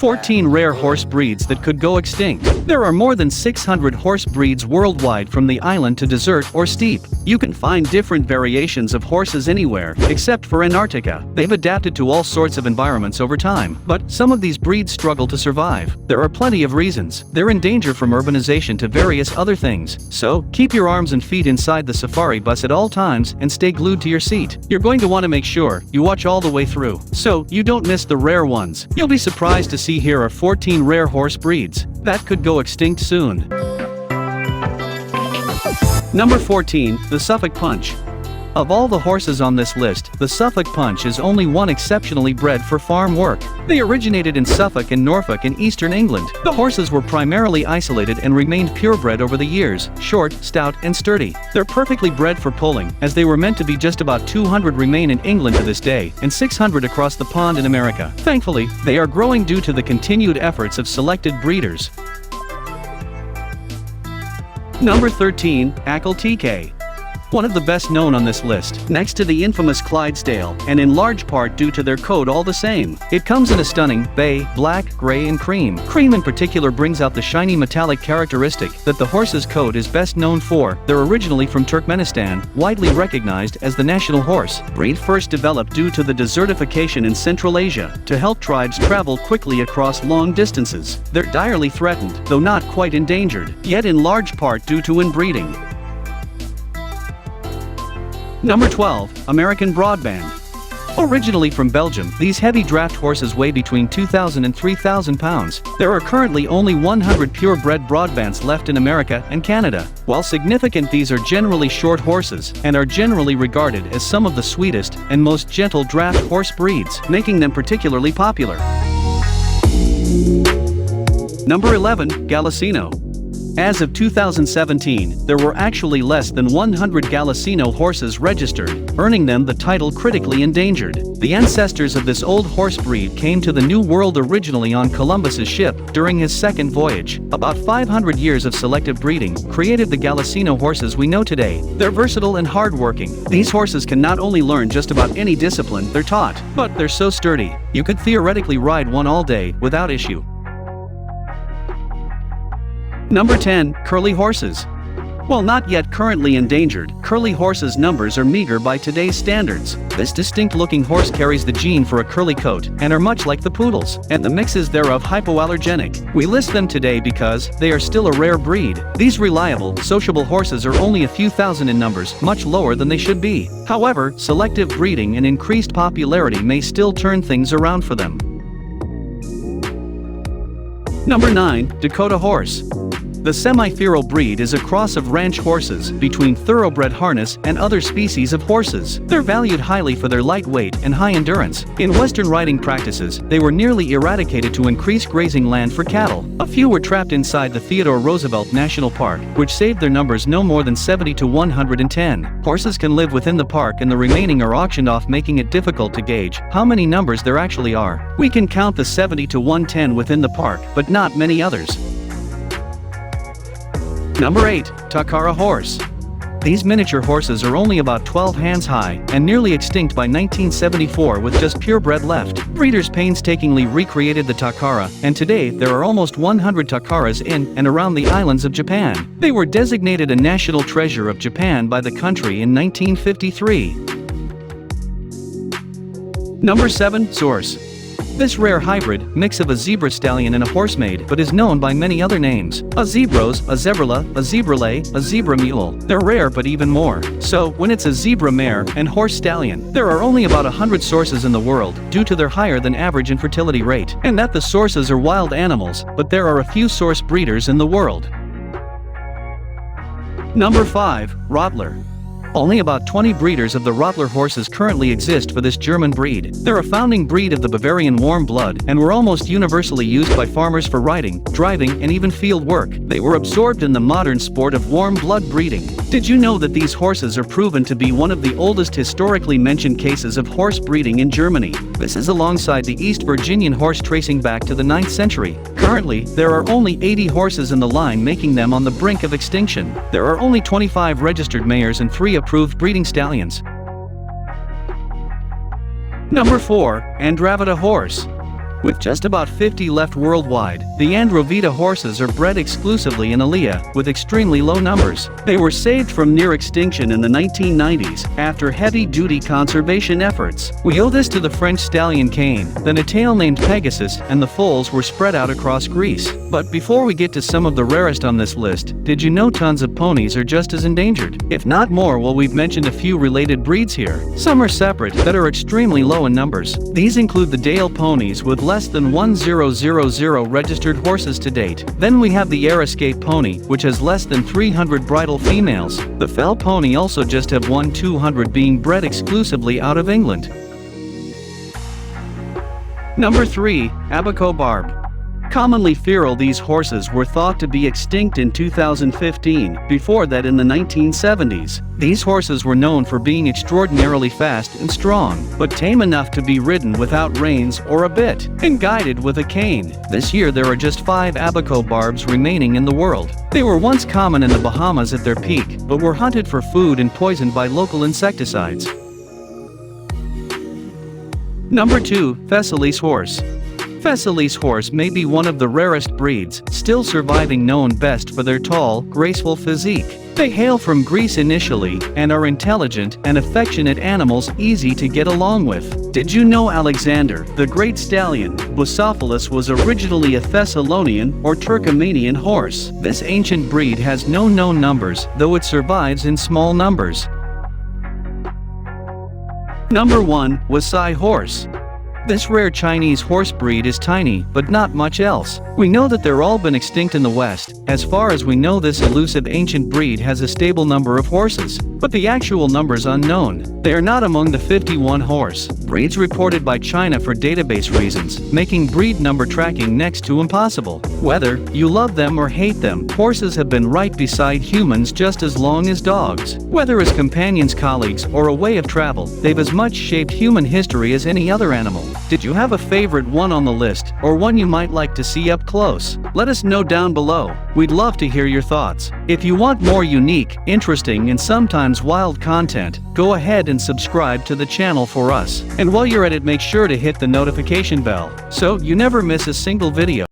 14 rare horse breeds that could go extinct. There are more than 600 horse breeds worldwide, from the island to desert or steppe. You can find different variations of horses anywhere, except for Antarctica. They've adapted to all sorts of environments over time, but some of these breeds struggle to survive. There are plenty of reasons. They're in danger from urbanization to various other things. So, keep your arms and feet inside the safari bus at all times and stay glued to your seat. You're going to want to make sure you watch all the way through, so you don't miss the rare ones. You'll be surprised to see here are 14 rare horse breeds that could go extinct soon. Number 14, the Suffolk Punch. Of all the horses on this list, the Suffolk Punch is only one exceptionally bred for farm work. They originated in Suffolk and Norfolk in eastern England. The horses were primarily isolated and remained purebred over the years, short, stout, and sturdy. They're perfectly bred for pulling, as they were meant to be. Just about 200 remain in England to this day, and 600 across the pond in America. Thankfully, they are growing due to the continued efforts of selected breeders. Number 13, Abaco TK. One of the best known on this list, next to the infamous Clydesdale, and in large part due to their coat all the same. It comes in a stunning bay, black, gray, and cream. Cream in particular brings out the shiny metallic characteristic that the horse's coat is best known for. They're originally from Turkmenistan, widely recognized as the national horse. Breed first developed due to the desertification in Central Asia to help tribes travel quickly across long distances. They're direly threatened, though not quite endangered, yet in large part due to inbreeding. Number 12, American Broadband. Originally from Belgium, these heavy draft horses weigh between 2,000 and 3,000 pounds. There are currently only 100 purebred Broadbands left in America and Canada. While significant, these are generally short horses and are generally regarded as some of the sweetest and most gentle draft horse breeds, making them particularly popular. Number 11, Galacino. As of 2017, there were actually less than 100 Galacino horses registered, earning them the title critically endangered. The ancestors of this old horse breed came to the New World originally on Columbus's ship during his second voyage. About 500 years of selective breeding created the Galacino horses we know today. They're versatile and hardworking. These horses can not only learn just about any discipline they're taught, but they're so sturdy, you could theoretically ride one all day without issue. Number 10, Curly Horses. While not yet currently endangered, curly horses' numbers are meager by today's standards. This distinct-looking horse carries the gene for a curly coat and are much like the poodles, and the mixes thereof hypoallergenic. We list them today because they are still a rare breed. These reliable, sociable horses are only a few thousand in numbers, much lower than they should be. However, selective breeding and increased popularity may still turn things around for them. Number 9, Dakota Horse. The semi-feral breed is a cross of ranch horses between thoroughbred harness and other species of horses. They're valued highly for their light weight and high endurance. In Western riding practices, they were nearly eradicated to increase grazing land for cattle. A few were trapped inside the Theodore Roosevelt National Park, which saved their numbers no more than 70 to 110. Horses can live within the park and the remaining are auctioned off, making it difficult to gauge how many numbers there actually are. We can count the 70 to 110 within the park, but not many others. Number 8, Takara Horse. These miniature horses are only about 12 hands high and nearly extinct by 1974 with just purebred left. Breeders painstakingly recreated the Takara, and today there are almost 100 Takaras in and around the islands of Japan. They were designated a national treasure of Japan by the country in 1953. Number 7, Zorse. This rare hybrid, mix of a zebra stallion and a horsemaid, but is known by many other names. A zebros, a zebrala, a zebralay, a zebra mule. They're rare but even more so when it's a zebra mare and horse stallion. There are only about 100 sources in the world due to their higher than average infertility rate, and that the sources are wild animals, but there are a few source breeders in the world. Number 5, Rottler. Only about 20 breeders of the Rottler horses currently exist for this German breed. They're a founding breed of the Bavarian warm blood and were almost universally used by farmers for riding, driving, and even field work. They were absorbed in the modern sport of warm blood breeding. Did you know that these horses are proven to be one of the oldest historically mentioned cases of horse breeding in Germany? This is alongside the East Virginian horse tracing back to the 9th century. Currently, there are only 80 horses in the line, making them on the brink of extinction. There are only 25 registered mares and 3 approved breeding stallions. Number 4, Andravita Horse. With just about 50 left worldwide, the Andravita horses are bred exclusively in Alia, with extremely low numbers. They were saved from near extinction in the 1990s, after heavy-duty conservation efforts. We owe this to the French stallion Cane, then a tail named Pegasus, and the foals were spread out across Greece. But before we get to some of the rarest on this list, did you know tons of ponies are just as endangered? If not more, well, we've mentioned a few related breeds here. Some are separate, that are extremely low in numbers. These include the Dale ponies with less than 1,000 registered horses to date. Then we have the Air-Escape pony, which has less than 300 bridal females. The Fell pony also just have 1,200 being bred exclusively out of England. Number 3. Abaco Barb. Commonly feral, these horses were thought to be extinct in 2015, before that in the 1970s. These horses were known for being extraordinarily fast and strong, but tame enough to be ridden without reins or a bit, and guided with a cane. This year there are just 5 Abaco Barbs remaining in the world. They were once common in the Bahamas at their peak, but were hunted for food and poisoned by local insecticides. Number 2. Thessaly Horse. Thessaly horse may be one of the rarest breeds, still surviving, known best for their tall, graceful physique. They hail from Greece initially, and are intelligent and affectionate animals easy to get along with. Did you know Alexander, the great stallion, Bucephalus, was originally a Thessalonian or Turkomanian horse? This ancient breed has no known numbers, though it survives in small numbers. Number 1. Wassai Horse. This rare Chinese horse breed is tiny, but not much else. We know that they're all been extinct in the West. As far as we know, this elusive ancient breed has a stable number of horses, but the actual number's unknown. They are not among the 51 horse breeds reported by China for database reasons, making breed number tracking next to impossible. Whether you love them or hate them, horses have been right beside humans just as long as dogs. Whether as companions, colleagues, or a way of travel, they've as much shaped human history as any other animal. Did you have a favorite one on the list, or one you might like to see up close? Let us know down below. We'd love to hear your thoughts. If you want more unique, interesting, and sometimes wild content, go ahead and subscribe to the channel for us. And while you're at it, make sure to hit the notification bell, so you never miss a single video.